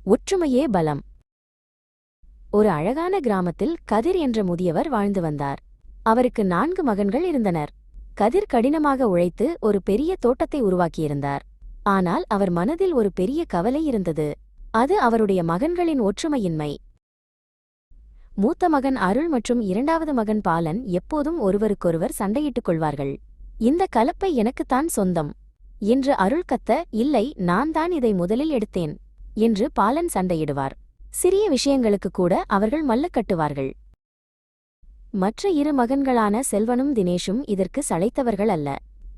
ஒற்றுமையே பலம். ஒரு அழகான கிராமத்தில் கதிர் என்ற முதியவர் வாழ்ந்து வந்தார். அவருக்கு 4 மகன்கள் இருந்தனர். கதிர் கடினமாக உழைத்து ஒரு பெரிய தோட்டத்தை உருவாக்கியிருந்தார். ஆனால் அவர் மனதில் ஒரு பெரிய கவலை இருந்தது. அது அவருடைய மகன்களின் ஒற்றுமையின்மை. மூத்த மகன் அருள் மற்றும் 2வது மகன் பாலன் எப்போதும் ஒருவருக்கொருவர் சண்டையிட்டுக் கொள்வார்கள். இந்த கலப்பை எனக்குத்தான் சொந்தம் என்று அருள் கத்த, இல்லை, நான் தான் இதை முதலில் எடுத்தேன் என்று பாலன் சண்டையிடுவார். சிறிய விஷயங்களுக்கு கூட அவர்கள் மல்லுக்கட்டுவார்கள். மற்ற 2 மகன்களான செல்வனும் தினேஷும் இதற்கு சளைத்தவர்கள் அல்ல.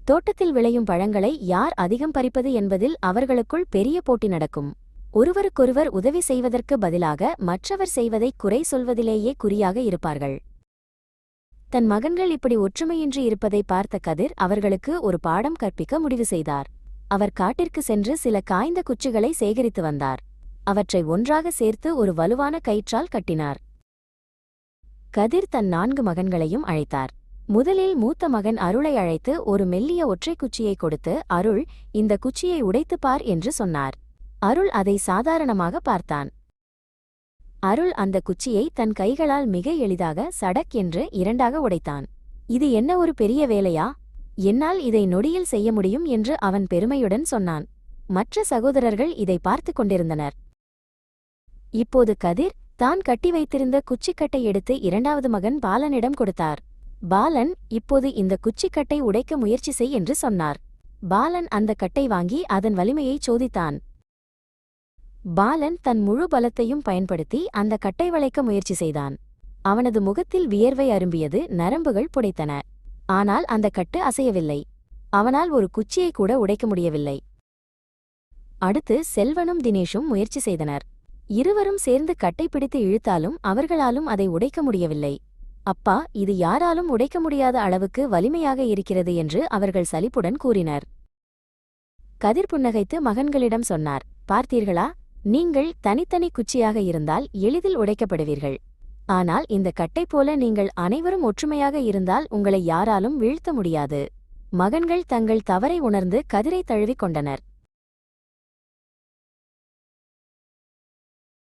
தோட்டத்தில் விளையும் பழங்களை யார் அதிகம் பறிப்பது என்பதில் அவர்களுக்குள் பெரிய போட்டி நடக்கும். ஒருவருக்கொருவர் உதவி செய்வதற்கு பதிலாக மற்றவர் செய்வதை குறை சொல்வதிலேயே குறியாக இருப்பார்கள். தன் மகன்கள் இப்படி ஒற்றுமையின்றி இருப்பதை பார்த்த கதிர் அவர்களுக்கு ஒரு பாடம் கற்பிக்க முடிவு செய்தார். அவர் காட்டிற்கு சென்று சில காய்ந்த குச்சிகளை சேகரித்து வந்தார். அவற்றை ஒன்றாக சேர்த்து ஒரு வலுவான கயிற்றால் கட்டினார். கதிர் தன் 4 மகன்களையும் அழைத்தார். முதலில் மூத்த மகன் அருளை அழைத்து ஒரு மெல்லிய ஒற்றை குச்சியை கொடுத்து, அருள், இந்த குச்சியை உடைத்துப் பார் என்று சொன்னார். அருள் அதை சாதாரணமாக பார்த்தான். அருள் அந்த குச்சியை தன் கைகளால் மிக எளிதாக சடக் என்று 2ஆக உடைத்தான். இது என்ன ஒரு பெரிய வேலையா? என்னால் இதை நொடியில் செய்ய முடியும் என்று அவன் பெருமையுடன் சொன்னான். மற்ற சகோதரர்கள் இதை பார்த்து கொண்டிருந்தனர். இப்போது கதிர் தான் கட்டி வைத்திருந்த குச்சிக்கட்டை எடுத்து 2வது மகன் பாலனிடம் கொடுத்தார். பாலன், இப்போது இந்த குச்சிக்கட்டை உடைக்க முயற்சி செய் என்று சொன்னார். பாலன் அந்த கட்டை வாங்கி அதன் வலிமையை சோதித்தான். பாலன் தன் முழு பலத்தையும் பயன்படுத்தி அந்த கட்டை வளைக்க முயற்சி செய்தான். அவனது முகத்தில் வியர்வை அரும்பியது, நரம்புகள் புடைத்தன. ஆனால் அந்த கட்டு அசையவில்லை. அவனால் ஒரு குச்சியை கூட உடைக்க முடியவில்லை. அடுத்து செல்வனும் தினேஷும் முயற்சி செய்தனர். இருவரும் சேர்ந்து கட்டை பிடித்து இழுத்தாலும் அவர்களாலும் அதை உடைக்க முடியவில்லை. அப்பா, இது யாராலும் உடைக்க முடியாத அளவுக்கு வலிமையாக இருக்கிறது என்று அவர்கள் சலிப்புடன் கூறினர். கதிர் புன்னகைத்து மகன்களிடம் சொன்னார், பார்த்தீர்களா, நீங்கள் தனித்தனி குச்சியாக இருந்தால் எளிதில் உடைக்கப்படுவீர்கள். ஆனால் இந்த கட்டை போல நீங்கள் அனைவரும் ஒற்றுமையாக இருந்தால் உங்களை யாராலும் வீழ்த்த முடியாது. மகன்கள் தங்கள் தவறை உணர்ந்து கதிரை தழுவிக் கொண்டனர்.